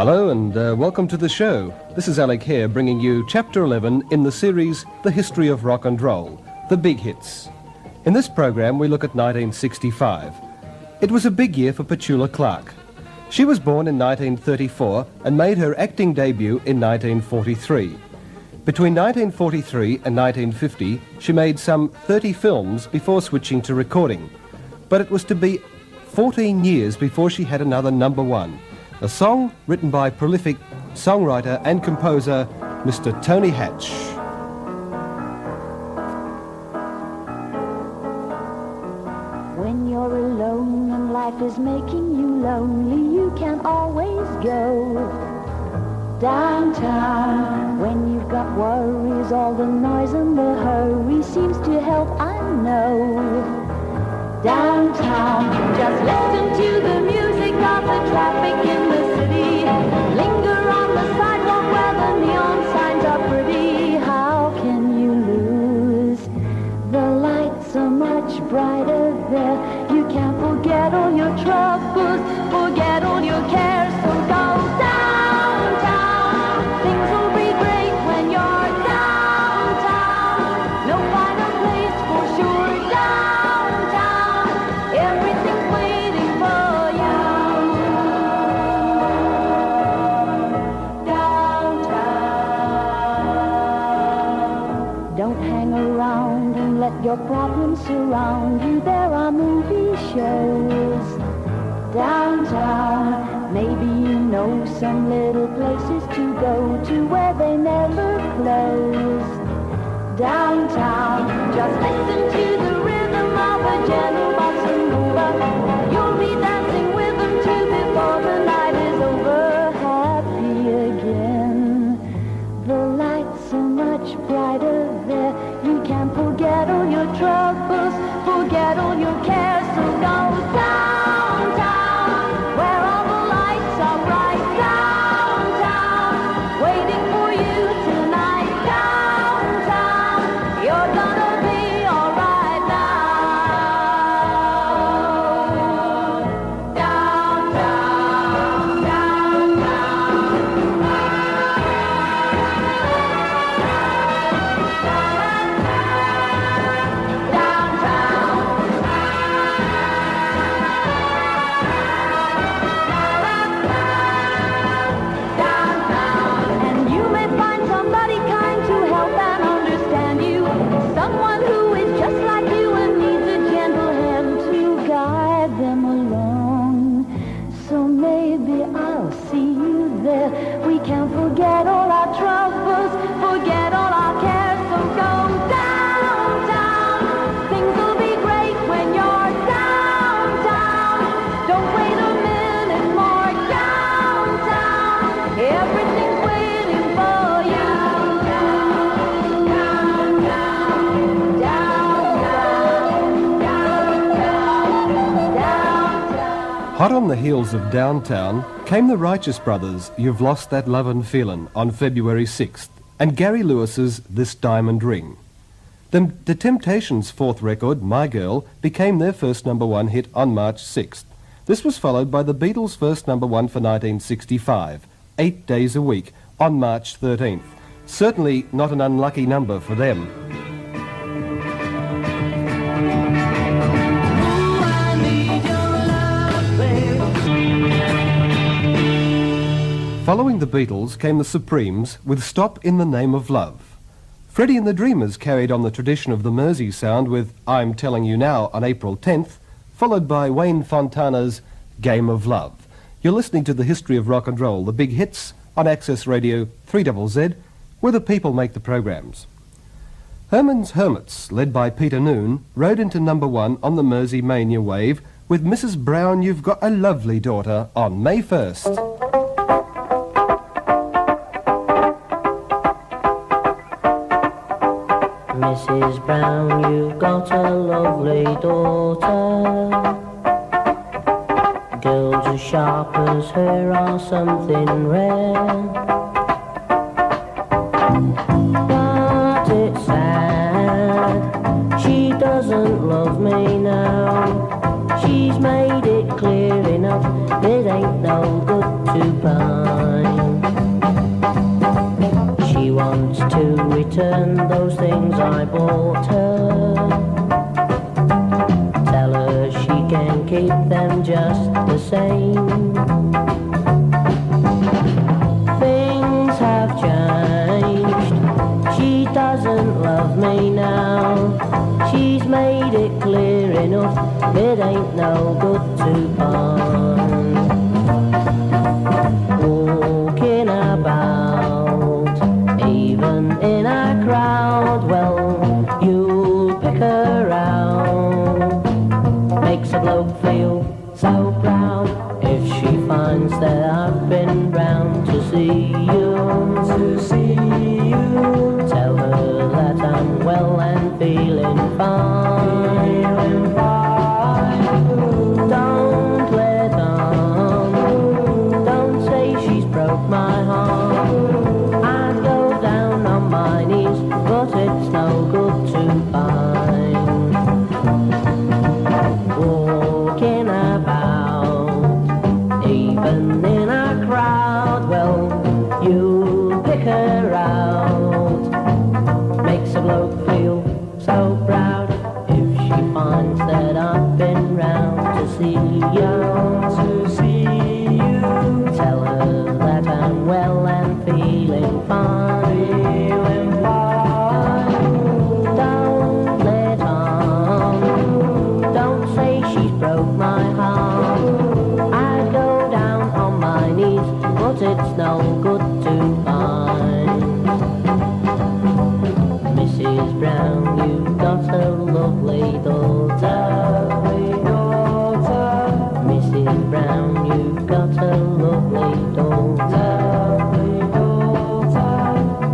Hello and welcome to the show. This is Hehr bringing you Chapter 11 in the series The History of Rock and Roll, The Big Hits. In this program we look at 1965. It was a big year for Petula Clark. She was born in 1934 and made her acting debut in 1943. Between 1943 and 1950 she made some 30 films before switching to recording. But it was to be 14 years before she had another number one. A song written by prolific songwriter and composer Mr. Tony Hatch. When you're alone and life is making you lonely, you can always go downtown. When you've got worries, all the noise and the hurry seems to help, I know. Downtown, just listen to the music of the traffic in the city. Linger on the sidewalk where the neon signs are pretty. How can you lose? The lights are much brighter there. You can't forget all your troubles, forget all your cares. So go downtown. Things will be great when you're downtown. No finer place for sure. Downtown, everything's waiting for you. Downtown. Don't hang around and let your problems surround you. There are movie shows downtown. Maybe you know some little places to go to where they never close. Downtown, just listen to the rhythm of a gentle bossa nova. You'll be dancing with them too before the night is over. Happy again. The lights are much brighter there. You can't forget all your troubles, forget all your cares. So go downtown, where all the lights are bright. Downtown, waiting for you tonight. Downtown, you're gonna be alright now. Downtown, and you may find somebody kind to help and understand you. Someone who is just like you and needs a gentle hand to guide them along. So maybe I'll see you there. We can forget all our troubles, forget all our cares. So go downtown. Things will be great when you're downtown. Don't wait a minute more. Downtown, everything's waiting for you. Downtown, downtown, downtown. Hot on the heels of Downtown came the Righteous Brothers' You've Lost That Lovin' Feelin' on February 6th and Gary Lewis's This Diamond Ring. The Temptations' fourth record, My Girl, became their first number one hit on March 6th. This was followed by the Beatles' first number one for 1965, 8 Days a Week, on March 13th. Certainly not an unlucky number for them. Following the Beatles came the Supremes with Stop in the Name of Love. Freddie and the Dreamers carried on the tradition of the Mersey sound with I'm Telling You Now on April 10th, followed by Wayne Fontana's Game of Love. You're listening to the History of Rock and Roll, the big hits on Access Radio 3ZZ, where the people make the programs. Herman's Hermits, led by Peter Noon, rode into number one on the Mersey Mania wave with Mrs. Brown, You've Got a Lovely Daughter on May 1st. Mrs. Brown, you've got a lovely daughter. Girls as sharp as her are something rare. But it's sad, she doesn't love me now. She's made it clear enough, it ain't no good to buy. return those things I bought her. Tell her she can keep them just the same. Things have changed. She doesn't love me now. She's made it clear enough, it ain't no good to bond. Walking about, even in a crowd, well, you'll pick her out. Makes a bloke feel so proud if she finds that I've been round to see you. Tell her that I'm well and feeling fine. Don't let on, don't say she's broke my heart. I'd go down on my knees, but it's no good to find. Walking about, even in a crowd, well, you pick her out. Makes a bloke feel so proud if she finds that I've been round to see you. Tell her that I'm well and feeling fine. Don't let on, don't say she's broke my heart. I'd go down on my knees, but it's no good to find. Mrs. Brown, you've got a lovely daughter. Mrs. Brown, you've got a lovely daughter.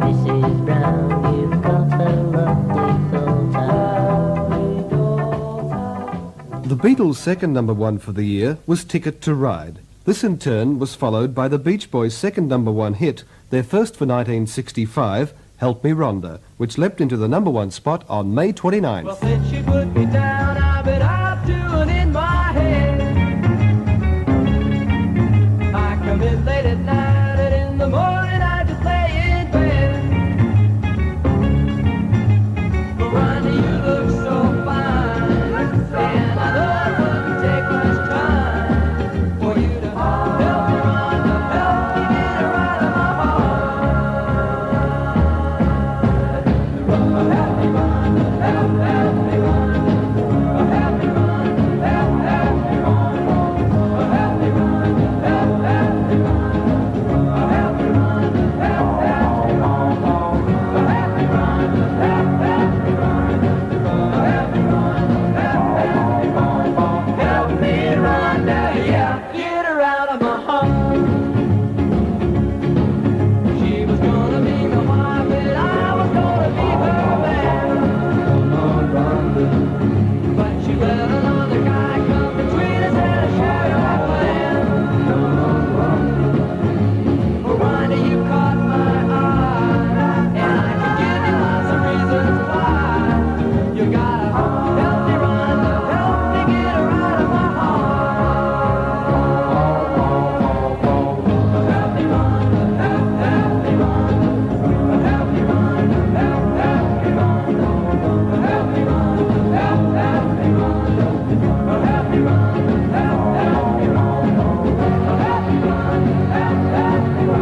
Mrs. Brown, you've got a lovely daughter. The Beatles' second number one for the year was Ticket to Ride. This in turn was followed by the Beach Boys' second number one hit, their first for 1965, Help Me Rhonda, which leapt into the number one spot on May 29th. Well, since she put me down, I bet I'm doing in my head. I come in late at night, and in the morning I just lay in bed. But Ronnie, you look so fine, and I know it wouldn't take much time for you to help me, Rhonda, help me get her out of my heart. Help me, Rhonda, help me, Rhonda. Help me, Rhonda, help me, Rhonda. Help me, Rhonda, help me, Rhonda. Help me, Rhonda, help me, Rhonda. Help me, Rhonda, help me, Rhonda. Help me, Rhonda, help me, Rhonda. Help me, Rhonda, yeah, get her out of my heart. She was gonna be my wife, and I was gonna be her man. But she let another guy come between us and I shared our plan. Oh, Rhonda, you caught my eye, and I can give you lots of reasons why. You gotta help me, Rhonda, help me get her out of my heart. Help me, Rhonda, help me, Rhonda. Help me, Rhonda, help me, Rhonda. Help me, Rhonda, help me, Rhonda. Help me, Rhonda, help me, Rhonda. Help me, Rhonda, help me,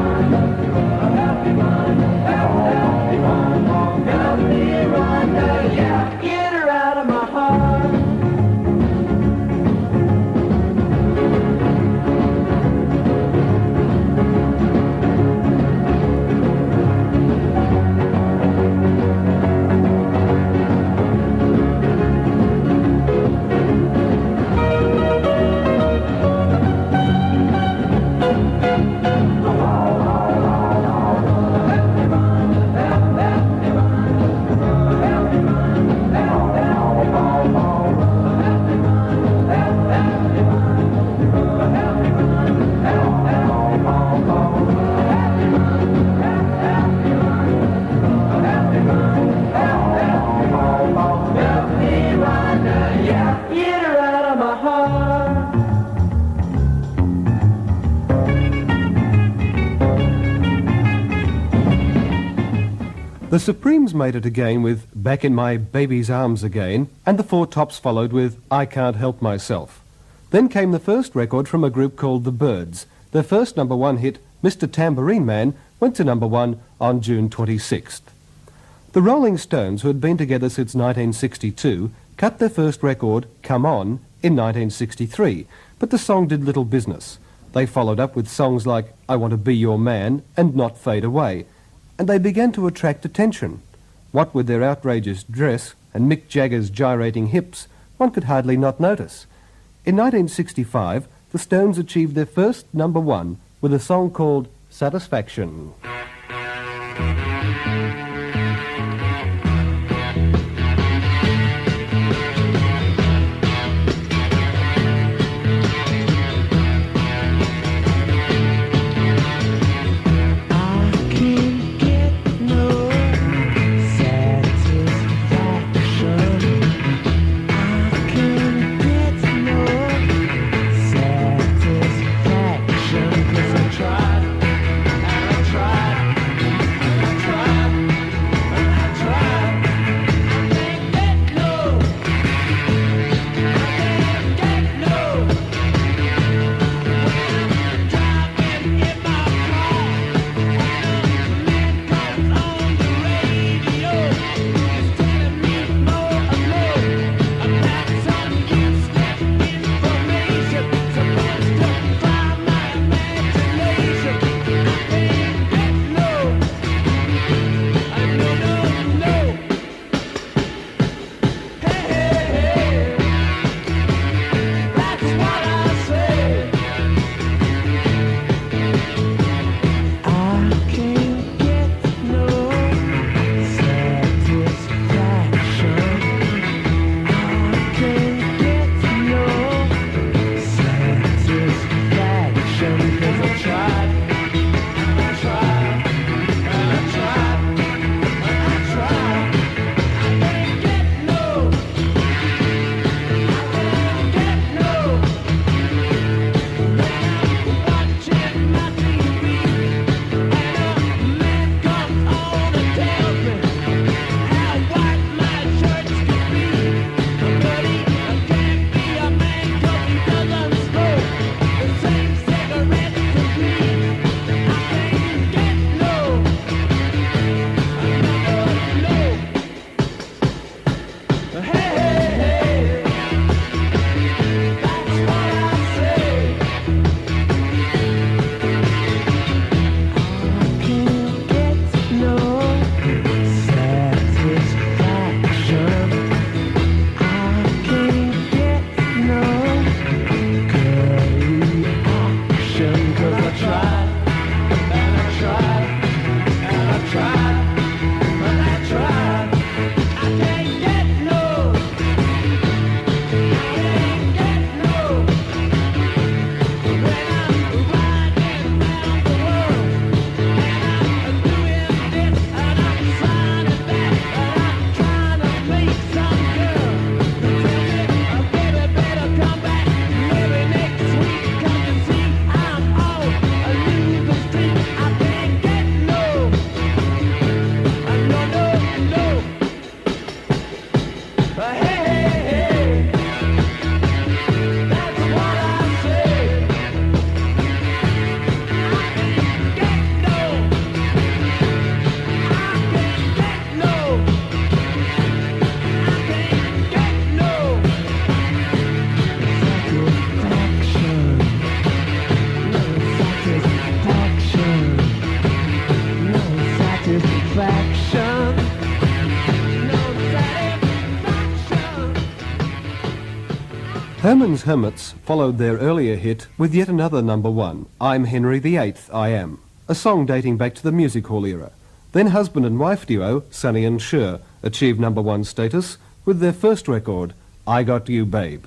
Rhonda. Help me, Rhonda, help me, Rhonda. Help me, Rhonda, yeah, get her out of my heart. The Supremes made it again with Back in My Baby's Arms Again, and the Four Tops followed with I Can't Help Myself. Then came the first record from a group called The Byrds. Their first number one hit, Mr. Tambourine Man, went to number one on June 26th. The Rolling Stones, who had been together since 1962, cut their first record, Come On, in 1963, but the song did little business. They followed up with songs like I Want to Be Your Man and Not Fade Away, and they began to attract attention. What with their outrageous dress and Mick Jagger's gyrating hips, one could hardly not notice. In 1965, the Stones achieved their first number one with a song called Satisfaction. Herman's Hermits followed their earlier hit with yet another number one, I'm Henry VIII, I Am, a song dating back to the music hall era. Then husband and wife duo, Sonny and Cher, achieved number one status with their first record, I Got You Babe.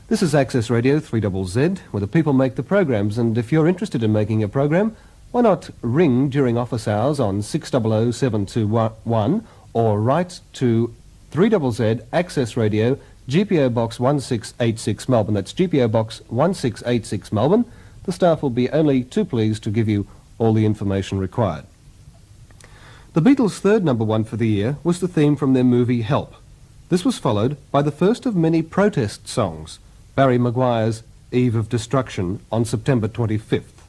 This is Access Radio 3ZZ, where the people make the programs, and if you're interested in making a program, why not ring during office hours on 600 721 or write to 3ZZ Access Radio, GPO Box 1686 Melbourne. That's GPO Box 1686 Melbourne. The staff will be only too pleased to give you all the information required. The Beatles' third number one for the year was the theme from their movie Help. This was followed by the first of many protest songs, Barry Maguire's Eve of Destruction on September 25th.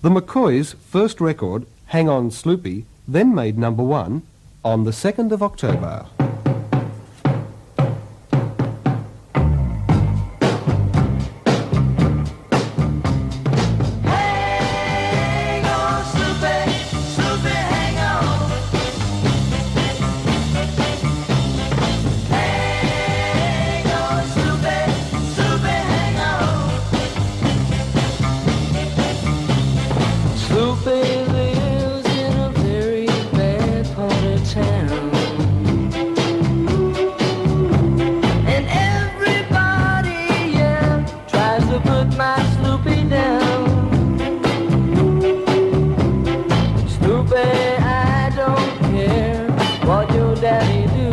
The McCoys' first record, Hang On Sloopy, then made number one on the 2nd of October. Hang on, Sloopy, Sloopy, hang on. Hang on, Sloopy, Sloopy, hang on. Sloopy lives in a very bad part of town. And everybody, yeah, tries to put my Sloopy down. Sloopy, I don't care what your daddy do.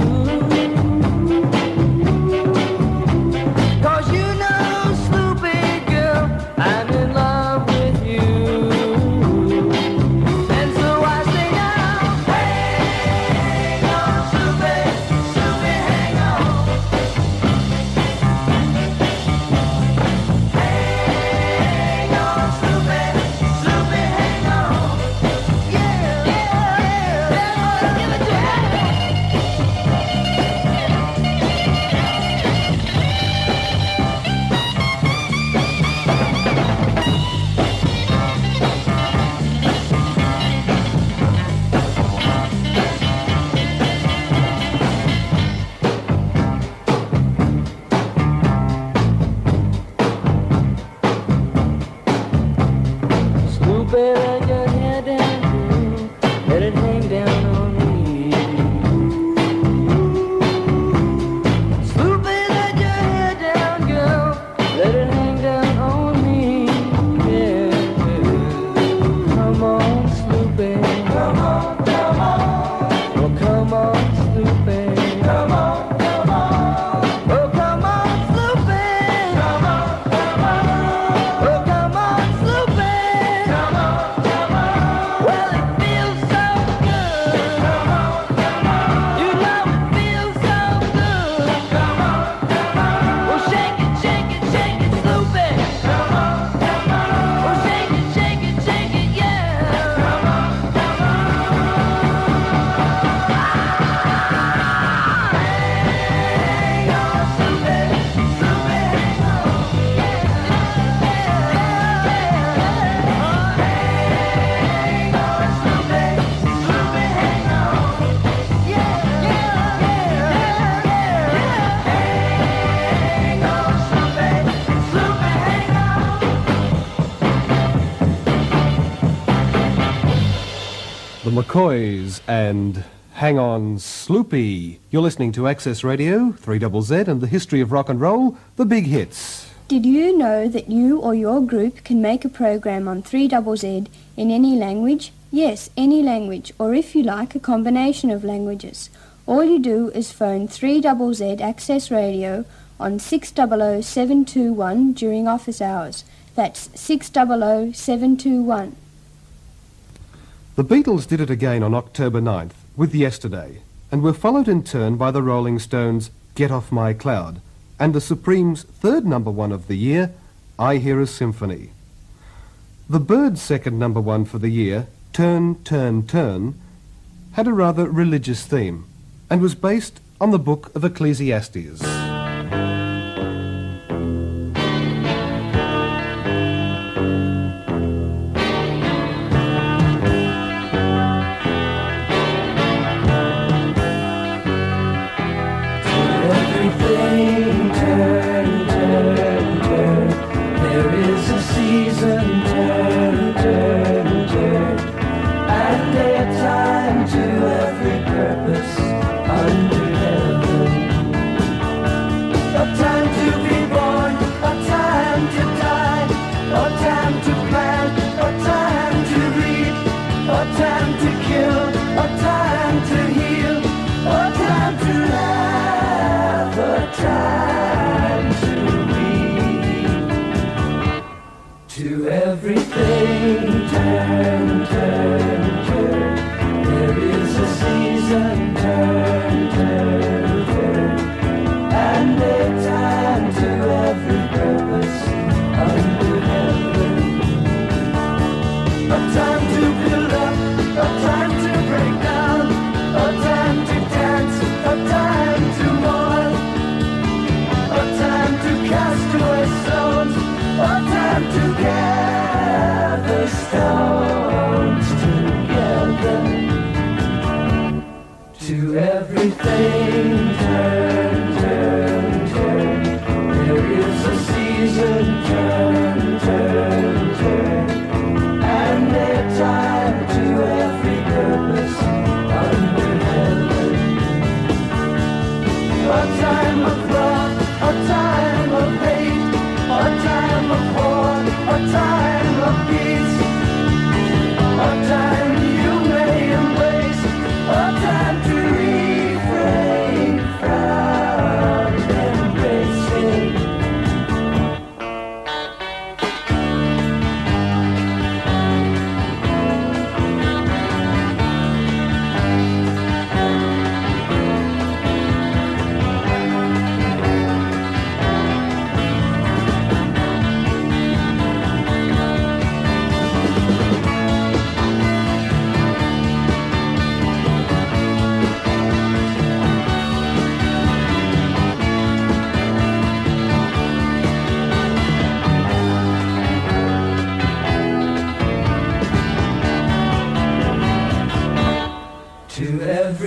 'Cause you know, Sloopy girl, I'm in love with you. And so I say now, Hang on, Sloopy, Sloopy, hang on. Hang on, Sloopy, Sloopy, hang on. Yeah, yeah, yeah, give it to me. Sloopy, let your hair down, girl. Let it hang down on me. Sloopy, let your hair down, girl. Let it hang down on me. Yeah. Come on, Sloopy. Come on, come on, Oh, come on, Sloopy. come on, come on. Oh, come on, Sloopy. Come on, come on, Oh, come on, Sloopy. come on, come on. Well, it feels so good. Come on, come on, You know it feels so good. come on, come on. Well, shake it, Sloopy. Come on, come on, Well, shake it, yeah. come on, come Hang on, Sloopy, Sloopy, hang on. Hang on, Sloopy, Sloopy, hang on. Hang on, Sloopy, Sloopy, hang on. The McCoys and Hang On Sloopy. You're listening to Access Radio, 3ZZ, and the history of rock and roll, the big hits. Did you know that you or your group can make a program on 3ZZ in any language? Yes, any language, or if you like, a combination of languages. All you do is phone 3ZZ Access Radio on 600 721 during office hours. That's 600 721. The Beatles did it again on October 9th with Yesterday, and were followed in turn by the Rolling Stones' Get Off My Cloud, and the Supremes' third number one of the year, I Hear a Symphony. The Byrds' second number one for the year, Turn, Turn, Turn, had a rather religious theme, and was based on the book of Ecclesiastes. Everything turn, turn, turn. There is a season, turn, turn, turn. And a time to every purpose under heaven. A time to be born, a time to die, a time to plant, a time to reap, a time to kill, a time to heal, a time to laugh, a time to weep. To everything turn, turn, turn. There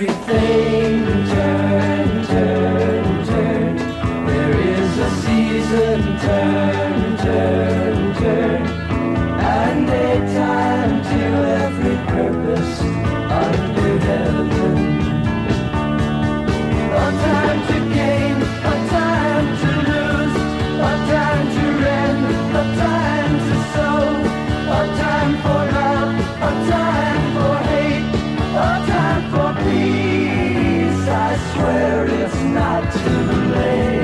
everything turn, turn, turn. There is a season, turn, turn, turn. And a time to every purpose under heaven. A time to gain, a time to lose, a time to rend, a time to sow, a time for love, a time for hate, a time for peace. I swear it's not too late.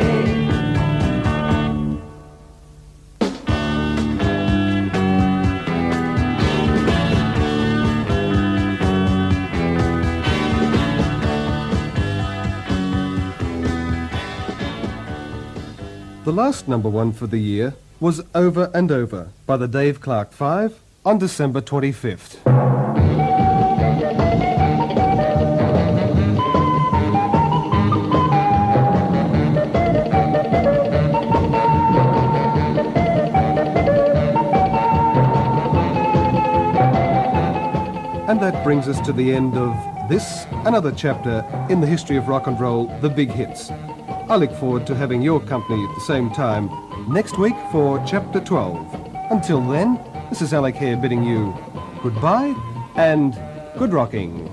The last number one for the year was Over and Over by the Dave Clark 5 on December 25th. And that brings us to the end of this, another chapter in the history of rock and roll, the big hits. I look forward to having your company at the same time next week for Chapter 12. Until then, this is Alec Hehr bidding you goodbye and good rocking.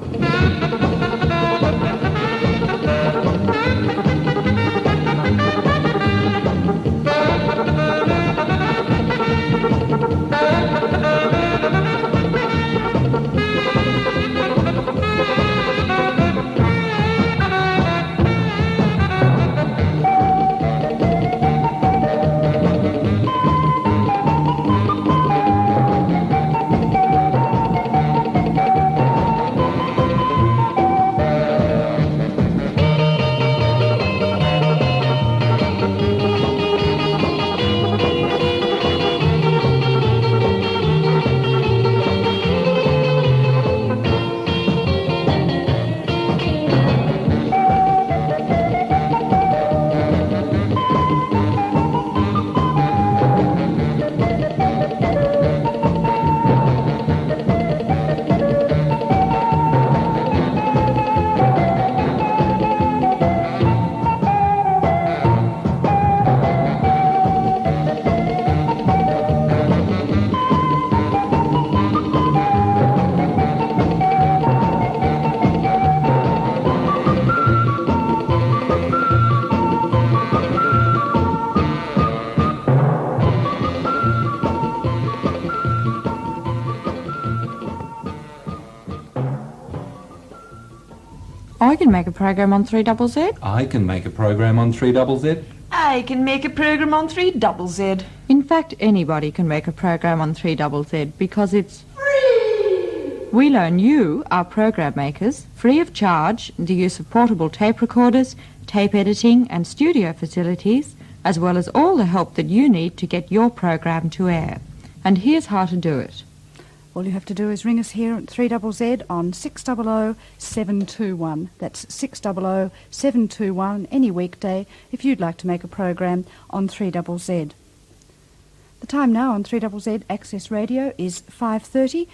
I can make a program on 3ZZ. I can make a program on 3ZZ. I can make a program on 3ZZ. In fact, anybody can make a program on 3ZZ because it's free. We loan you, our program makers, free of charge, the use of portable tape recorders, tape editing and studio facilities, as well as all the help that you need to get your program to air. And here's how to do it. All you have to do is ring us here at 3ZZ on 600 721. That's 600 721 any weekday if you'd like to make a program on 3ZZ. The time now on 3ZZ Access Radio is 5:30.